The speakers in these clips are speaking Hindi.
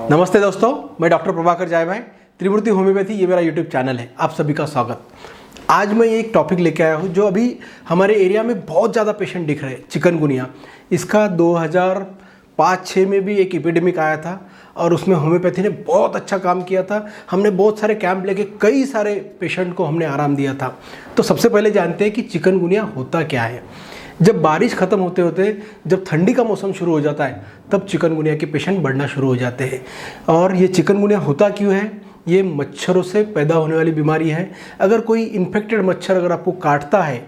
नमस्ते दोस्तों, मैं डॉक्टर प्रभाकर जायभाई, त्रिमूर्ति होम्योपैथी, ये मेरा यूट्यूब चैनल है। आप सभी का स्वागत। आज मैं एक टॉपिक लेके आया हूँ जो अभी हमारे एरिया में बहुत ज़्यादा पेशेंट दिख रहे हैं, चिकनगुनिया। इसका 2005-06 में भी एक एपिडेमिक आया था और उसमें होम्योपैथी ने बहुत अच्छा काम किया था। हमने बहुत सारे कैंप लेके कई सारे पेशेंट को हमने आराम दिया था। तो सबसे पहले जानते हैं कि चिकनगुनिया होता क्या है। जब बारिश ख़त्म होते होते जब ठंडी का मौसम शुरू हो जाता है तब चिकनगुनिया के पेशेंट बढ़ना शुरू हो जाते हैं। और ये चिकनगुनिया होता क्यों है? ये मच्छरों से पैदा होने वाली बीमारी है। अगर कोई इन्फेक्टेड मच्छर अगर आपको काटता है,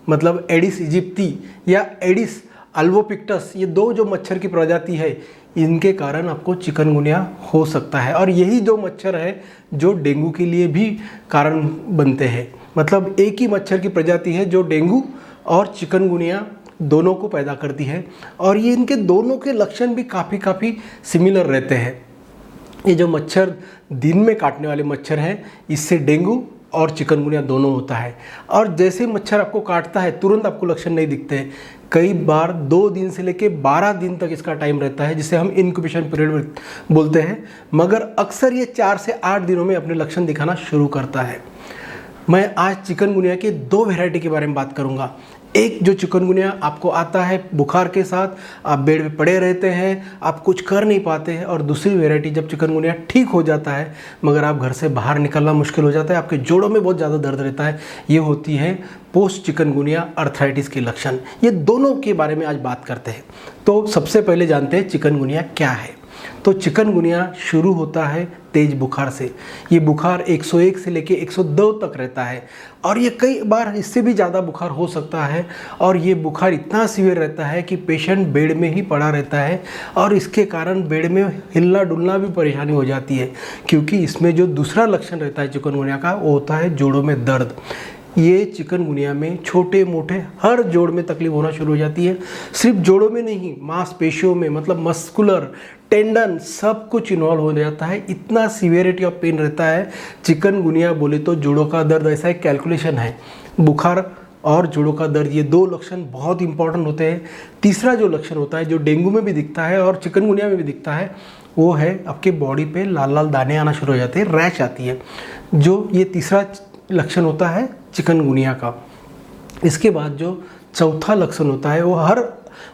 मतलब एडिस इजिप्टी या एडिस अल्वोपिक्टस, ये दो जो मच्छर की प्रजाति है, इनके कारण आपको चिकनगुनिया हो सकता है। और यही दो मच्छर है जो डेंगू के लिए भी कारण बनते हैं। मतलब एक ही मच्छर की प्रजाति है जो डेंगू और चिकनगुनिया दोनों को पैदा करती है। और ये इनके दोनों के लक्षण भी काफ़ी सिमिलर रहते हैं। ये जो मच्छर दिन में काटने वाले मच्छर हैं, इससे डेंगू और चिकनगुनिया दोनों होता है। और जैसे मच्छर आपको काटता है तुरंत आपको लक्षण नहीं दिखते हैं। कई बार 2 दिन से लेकर 12 दिन तक इसका टाइम रहता है, जिसे हम इंक्यूबेशन पीरियड बोलते हैं। मगर अक्सर ये 4 से 8 दिनों में अपने लक्षण दिखाना शुरू करता है। मैं आज चिकनगुनिया के 2 वैरायटी के बारे में बात करूंगा। एक जो चिकनगुनिया आपको आता है बुखार के साथ, आप बेड पे पड़े रहते हैं, आप कुछ कर नहीं पाते हैं। और दूसरी वैरायटी जब चिकनगुनिया ठीक हो जाता है मगर आप घर से बाहर निकलना मुश्किल हो जाता है, आपके जोड़ों में बहुत ज़्यादा दर्द रहता है, ये होती है पोस्ट चिकनगुनिया अर्थराइटिस के लक्षण। ये दोनों के बारे में आज बात करते हैं। तो सबसे पहले जानते हैं चिकनगुनिया क्या है। तो चिकनगुनिया शुरू होता है तेज बुखार से। ये बुखार 101 से लेके 102 तक रहता है और ये कई बार इससे भी ज़्यादा बुखार हो सकता है। और ये बुखार इतना सीवियर रहता है कि पेशेंट बेड में ही पड़ा रहता है और इसके कारण बेड में हिलना डुलना भी परेशानी हो जाती है, क्योंकि इसमें जो दूसरा लक्षण रहता है चिकनगुनिया का, वो होता है जोड़ों में दर्द। ये चिकनगुनिया में छोटे मोटे हर जोड़ में तकलीफ होना शुरू हो जाती है। सिर्फ जोड़ों में नहीं, मांसपेशियों में, मतलब मस्कुलर, टेंडन, सब कुछ इन्वॉल्व हो जाता है। इतना सीवियरिटी ऑफ पेन रहता है। चिकनगुनिया बोले तो जोड़ों का दर्द, ऐसा एक कैलकुलेशन है। बुखार और जोड़ों का दर्द, ये 2 लक्षण बहुत इंपॉर्टेंट होते हैं। तीसरा जो लक्षण होता है, जो डेंगू में भी दिखता है और चिकनगुनिया में भी दिखता है, वो है आपके बॉडी पे लाल लाल दाने आना शुरू हो जाते हैं, रैश आती है, जो ये तीसरा लक्षण होता है चिकनगुनिया का। इसके बाद जो चौथा लक्षण होता है वो हर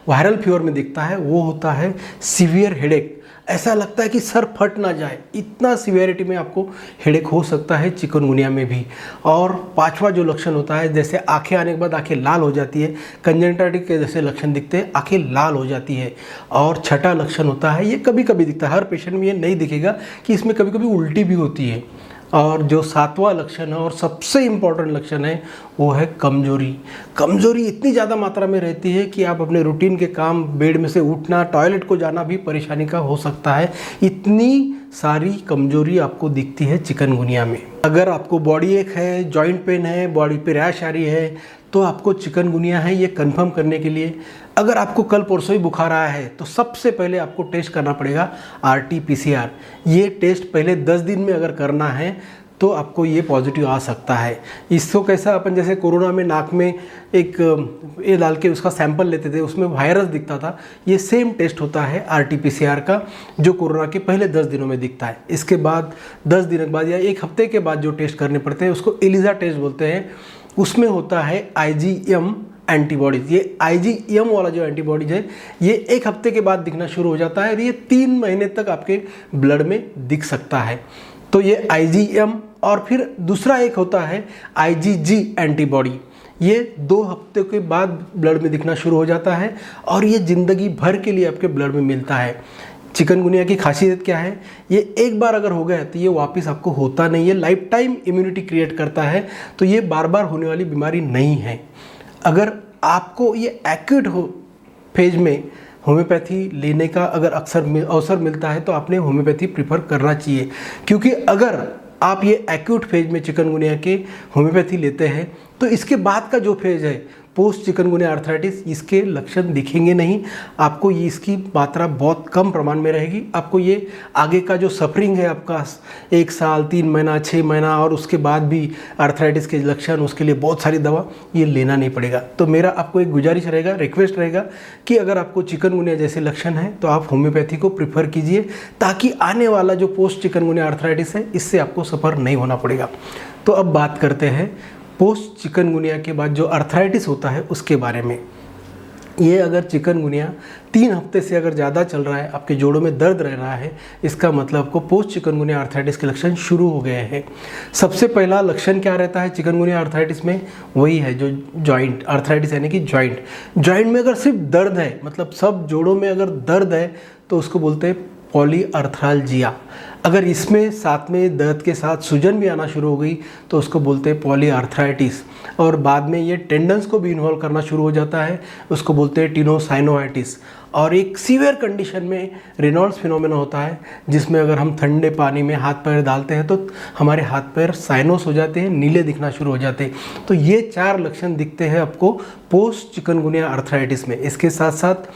वायरल फीवर में दिखता है, वो होता है सीवियर हेडेक। ऐसा लगता है कि सर फट ना जाए, इतना सीवियरिटी में आपको हेडेक हो सकता है चिकनगुनिया में भी। और 5वां जो लक्षण होता है, जैसे आंखें आने के बाद आंखें लाल हो जाती है, कंजंक्टिविटिस के जैसे लक्षण दिखते हैं, आंखें लाल हो जाती है। और छठा लक्षण होता है, ये कभी कभी दिखता है, हर पेशेंट में ये नहीं दिखेगा, कि इसमें कभी कभी उल्टी भी होती है। और जो 7वां लक्षण है और सबसे इम्पॉर्टेंट लक्षण है, वो है कमजोरी। कमजोरी इतनी ज़्यादा मात्रा में रहती है कि आप अपने रूटीन के काम, बेड में से उठना, टॉयलेट को जाना भी परेशानी का हो सकता है। इतनी सारी कमजोरी आपको दिखती है चिकनगुनिया में। अगर आपको बॉडी एक है, जॉइंट पेन है, बॉडी पे रैश आ रही है, तो आपको चिकनगुनिया है, ये कंफर्म करने के लिए अगर आपको कल परसों ही बुखार आया है तो सबसे पहले आपको टेस्ट करना पड़ेगा RT-PCR। ये टेस्ट पहले 10 दिन में अगर करना है तो आपको ये पॉजिटिव आ सकता है। इसको कैसा, अपन जैसे कोरोना में नाक में एक ये डाल के उसका सैंपल लेते थे, उसमें वायरस दिखता था, ये सेम टेस्ट होता है RT-PCR का, जो कोरोना के पहले 10 दिनों में दिखता है। इसके बाद 10 दिन के बाद या 1 हफ्ते के बाद जो टेस्ट करने पड़ते हैं उसको ELISA टेस्ट बोलते हैं। उसमें होता है IgM एंटीबॉडीज़। ये IgM वाला जो एंटीबॉडीज़ है, ये 1 हफ्ते के बाद दिखना शुरू हो जाता है और ये 3 महीने तक आपके ब्लड में दिख सकता है। तो ये IgM, और फिर दूसरा एक होता है IgG एंटीबॉडी। ये 2 हफ्ते के बाद ब्लड में दिखना शुरू हो जाता है और ये ज़िंदगी भर के लिए आपके ब्लड में मिलता है। चिकनगुनिया की खासियत क्या है? ये एक बार अगर हो गया तो ये वापस आपको होता नहीं है, लाइफ टाइम इम्यूनिटी क्रिएट करता है। तो ये बार बार होने वाली बीमारी नहीं है। अगर आपको ये एक्यूट फेज में होम्योपैथी लेने का अगर अवसर मिलता है तो आपने होम्योपैथी प्रीफर करना चाहिए, क्योंकि अगर आप ये एक्यूट फेज में चिकनगुनिया के होम्योपैथी लेते हैं तो इसके बाद का जो फेज है पोस्ट चिकनगुनिया आर्थराइटिस इसके लक्षण दिखेंगे नहीं, आपको ये इसकी मात्रा बहुत कम प्रमाण में रहेगी। आपको ये आगे का जो सफरिंग है आपका 1 साल, 3 महीना, 6 महीना और उसके बाद भी आर्थराइटिस के लक्षण, उसके लिए बहुत सारी दवा ये लेना नहीं पड़ेगा। तो मेरा आपको एक गुजारिश रहेगा, रिक्वेस्ट रहेगा कि अगर आपको चिकनगुनिया जैसे लक्षण हैं तो आप होम्योपैथी को प्रीफर कीजिए, ताकि आने वाला जो पोस्ट चिकनगुनिया आर्थराइटिस है इससे आपको सफ़र नहीं होना पड़ेगा। तो अब बात करते हैं पोस्ट चिकनगुनिया के बाद जो आर्थराइटिस होता है उसके बारे में। ये अगर चिकनगुनिया 3 हफ्ते से अगर ज़्यादा चल रहा है, आपके जोड़ों में दर्द रह रहा है, इसका मतलब आपको पोस्ट चिकनगुनिया आर्थराइटिस के लक्षण शुरू हो गए हैं। सबसे पहला लक्षण क्या रहता है चिकनगुनिया आर्थराइटिस में? वही है जो जॉइंट आर्थराइटिस यानी कि जॉइंट में अगर सिर्फ दर्द है, मतलब सब जोड़ों में अगर दर्द है तो उसको बोलते हैं पॉलीआर्थराल्जिया। अगर इसमें साथ में दर्द के साथ सूजन भी आना शुरू हो गई तो उसको बोलते हैं पॉलीआर्थराइटिस, और बाद में ये टेंडन्स को भी इन्वॉल्व करना शुरू हो जाता है, उसको बोलते हैं टिनोसाइनोआइटिस। और एक सीवियर कंडीशन में रेनॉल्ड्स फिनोमेना होता है, जिसमें अगर हम ठंडे पानी में हाथ पैर डालते हैं तो हमारे हाथ पैर साइनोस हो जाते हैं, नीले दिखना शुरू हो जाते हैं। तो ये 4 लक्षण दिखते हैं आपको पोस्ट चिकनगुनिया आर्थराइटिस में। इसके साथ साथ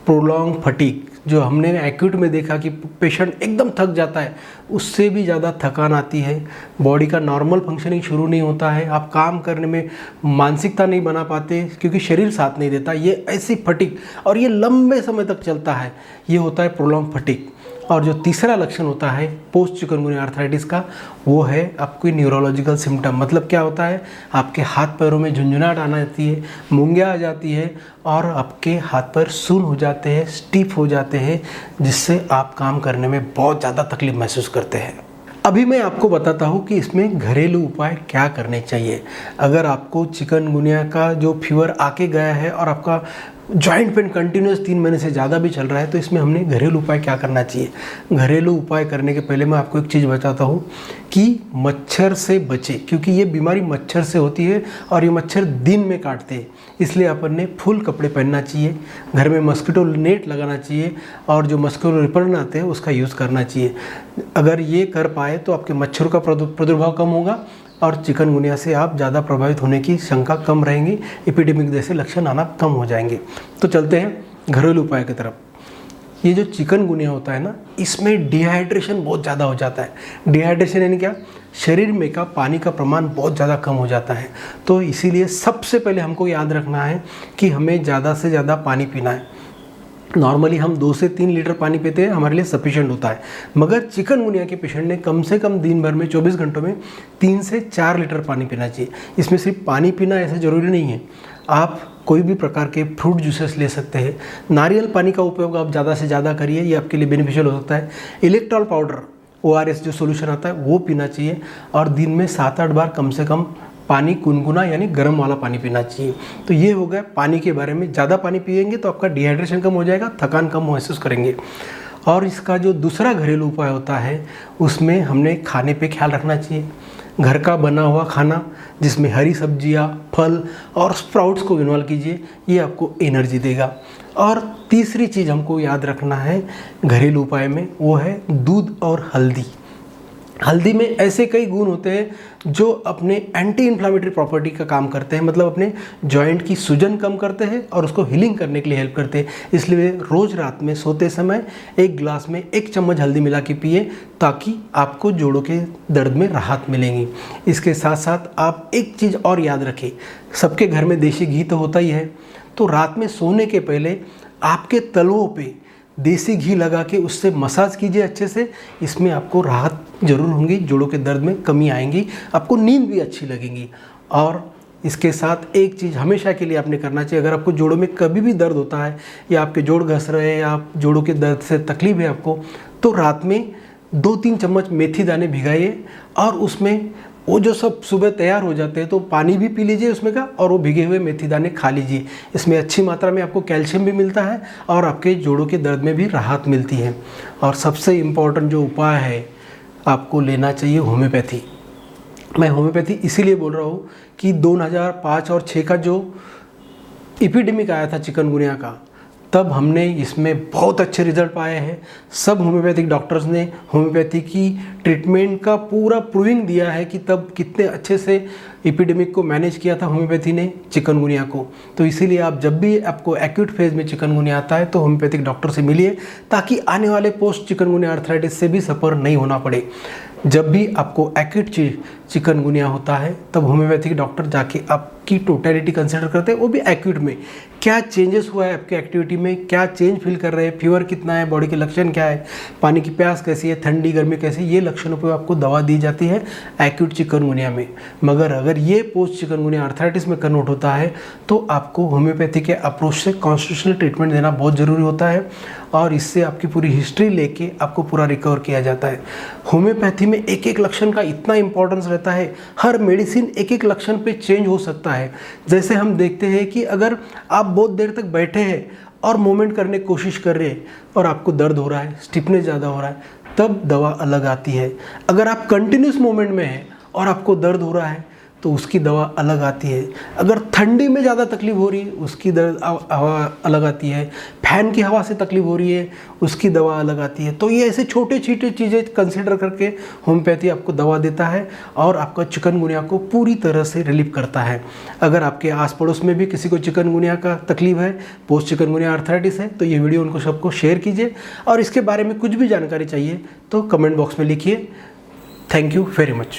प्रोलॉन्ग फटीग, जो हमने एक्यूट में देखा कि पेशेंट एकदम थक जाता है, उससे भी ज़्यादा थकान आती है, बॉडी का नॉर्मल फंक्शनिंग शुरू नहीं होता है, आप काम करने में मानसिकता नहीं बना पाते क्योंकि शरीर साथ नहीं देता। ये ऐसी फटीग, और ये लंबे समय तक चलता है, ये होता है प्रोलॉन्ग फटीग। और जो तीसरा लक्षण होता है पोस्ट चिकनगुनिया आर्थराइटिस का, वो है आपकी न्यूरोलॉजिकल सिम्टम। मतलब क्या होता है, आपके हाथ पैरों में झुंझुनाहट आना आती है, मूंगिया आ जाती है, और आपके हाथ पैर सुन्न हो जाते हैं, स्टीफ हो जाते हैं, जिससे आप काम करने में बहुत ज़्यादा तकलीफ महसूस करते हैं। अभी मैं आपको बताता हूँ कि इसमें घरेलू उपाय क्या करने चाहिए। अगर आपको चिकनगुनिया का जो फीवर आके गया है और आपका जॉइंट पेन कंटिन्यूस 3 महीने से ज़्यादा भी चल रहा है, तो इसमें हमने घरेलू उपाय क्या करना चाहिए। घरेलू उपाय करने के पहले मैं आपको एक चीज़ बताता हूँ कि मच्छर से बचे, क्योंकि ये बीमारी मच्छर से होती है और ये मच्छर दिन में काटते हैं। इसलिए अपन ने फुल कपड़े पहनना चाहिए, घर में मस्कीटो नेट लगाना चाहिए, और जो मस्कीटो रिपेलेंट आते हैं उसका यूज़ करना चाहिए। अगर ये कर पाए तो आपके मच्छरों का प्रादुर्भाव कम होगा और चिकनगुनिया से आप ज़्यादा प्रभावित होने की शंका कम रहेंगी, एपिडेमिक जैसे लक्षण आना कम हो जाएंगे। तो चलते हैं घरेलू उपाय की तरफ। ये जो चिकनगुनिया होता है ना, इसमें डिहाइड्रेशन बहुत ज़्यादा हो जाता है। डिहाइड्रेशन यानी क्या, शरीर में का पानी का प्रमाण बहुत ज़्यादा कम हो जाता है। तो इसीलिए सबसे पहले हमको याद रखना है कि हमें ज़्यादा से ज़्यादा पानी पीना है। नॉर्मली हम 2 से 3 लीटर पानी पीते हैं, हमारे लिए सफिशिएंट होता है, मगर चिकनगुनिया के पेशेंट ने कम से कम दिन भर में 24 घंटों में 3 से 4 लीटर पानी पीना चाहिए। इसमें सिर्फ पानी पीना ऐसा ज़रूरी नहीं है, आप कोई भी प्रकार के फ्रूट जूसेस ले सकते हैं। नारियल पानी का उपयोग आप ज़्यादा से ज़्यादा करिए, ये आपके लिए बेनिफिशियल हो सकता है। इलेक्ट्रॉल पाउडर ORS जो सोल्यूशन आता है वो पीना चाहिए, और दिन में 7-8 बार कम से कम पानी गुनगुना यानी गर्म वाला पानी पीना चाहिए। तो ये हो गया पानी के बारे में। ज़्यादा पानी पिएंगे तो आपका डिहाइड्रेशन कम हो जाएगा, थकान कम महसूस करेंगे। और इसका जो दूसरा घरेलू उपाय होता है, उसमें हमने खाने पे ख्याल रखना चाहिए। घर का बना हुआ खाना जिसमें हरी सब्जियां, फल और स्प्राउट्स को इन्वॉल्व कीजिए, ये आपको एनर्जी देगा। और तीसरी चीज़ हमको याद रखना है घरेलू उपाय में, वो है दूध और हल्दी। हल्दी में ऐसे कई गुण होते हैं जो अपने एंटी इन्फ्लामेटरी प्रॉपर्टी का काम करते हैं, मतलब अपने जॉइंट की सूजन कम करते हैं और उसको हीलिंग करने के लिए हेल्प करते हैं। इसलिए रोज़ रात में सोते समय 1 गिलास में 1 चम्मच हल्दी मिला के पिए, ताकि आपको जोड़ों के दर्द में राहत मिलेंगी। इसके साथ साथ आप एक चीज़ और याद रखें, सबके घर में देसी घी तो होता ही है, तो रात में सोने के पहले आपके तलवों पे देसी घी लगा के उससे मसाज कीजिए अच्छे से। इसमें आपको राहत ज़रूर होगी, जोड़ों के दर्द में कमी आएंगी, आपको नींद भी अच्छी लगेगी। और इसके साथ एक चीज़ हमेशा के लिए आपने करना चाहिए, अगर आपको जोड़ों में कभी भी दर्द होता है, या आपके जोड़ घस रहे हैं, या आप जोड़ों के दर्द से तकलीफ है आपको, तो रात में 2-3 चम्मच मेथी दाने भिगाइए, और उसमें वो जो सब सुबह तैयार हो जाते हैं तो पानी भी पी लीजिए उसमें का, और वो भिगे हुए मेथी दाने खा लीजिए। इसमें अच्छी मात्रा में आपको कैल्शियम भी मिलता है और आपके जोड़ों के दर्द में भी राहत मिलती है। और सबसे इम्पॉर्टेंट जो उपाय है आपको लेना चाहिए होम्योपैथी। मैं होम्योपैथी इसीलिए बोल रहा हूँ कि 2005 और 6 का जो एपिडेमिक आया था चिकनगुनिया का, तब हमने इसमें बहुत अच्छे रिजल्ट पाए हैं। सब होम्योपैथिक डॉक्टर्स ने होम्योपैथी की ट्रीटमेंट का पूरा प्रूविंग दिया है कि तब कितने अच्छे से एपिडेमिक को मैनेज किया था होम्योपैथी ने, चिकनगुनिया को। तो इसीलिए आप जब भी आपको एक्यूट फेज में चिकनगुनिया आता है तो होम्योपैथिक डॉक्टर से मिलिए, ताकि आने वाले पोस्ट चिकनगुनिया आर्थराइटिस से भी सफ़र नहीं होना पड़े। जब भी आपको एक्यूट चिकनगुनिया होता है तब होम्योपैथिक डॉक्टर जाके आपकी टोटलिटी कंसिडर करते हैं, वो भी एक्यूट में क्या चेंजेस हुआ है आपकी एक्टिविटी में, क्या चेंज फील कर रहे हैं, फीवर कितना है, बॉडी के लक्षण क्या है, पानी की प्यास कैसी है, ठंडी गर्मी कैसी है, ये लक्षणों पर आपको दवा दी जाती है एक्यूट चिकनगुनिया में। मगर अगर ये पोस्ट चिकनगुनिया आर्थराइटिस में कन्वर्ट होता है तो आपको होम्योपैथी के अप्रोच से कॉन्स्टिट्यूशनल ट्रीटमेंट देना बहुत ज़रूरी होता है, और इससे आपकी पूरी हिस्ट्री लेके आपको पूरा रिकवर किया जाता है। होम्योपैथी में एक एक लक्षण का इतना इंपॉर्टेंस रहता है, हर मेडिसिन एक एक लक्षण पे चेंज हो सकता है। जैसे हम देखते हैं कि अगर आप बहुत देर तक बैठे हैं और मूवमेंट करने की कोशिश कर रहे हैं और आपको दर्द हो रहा है, स्टिफनेस ज़्यादा हो रहा है, तब दवा अलग आती है। अगर आप कंटिन्यूस मूवमेंट में हैं और आपको दर्द हो रहा है तो उसकी दवा अलग आती है। अगर ठंडी में ज़्यादा तकलीफ हो रही है उसकी हवा अलग आती है। फैन की हवा से तकलीफ हो रही है उसकी दवा अलग आती है। तो ये ऐसे छोटे छोटे चीज़ें कंसिडर करके होम्योपैथी आपको दवा देता है और आपका चिकनगुनिया को पूरी तरह से रिलीव करता है। अगर आपके आस पड़ोस में भी किसी को चिकनगुनिया का तकलीफ है, पोस्ट चिकनगुनिया आर्थराइटिस है, तो ये वीडियो उनको सबको शेयर कीजिए, और इसके बारे में कुछ भी जानकारी चाहिए तो कमेंट बॉक्स में लिखिए। Thank you very much.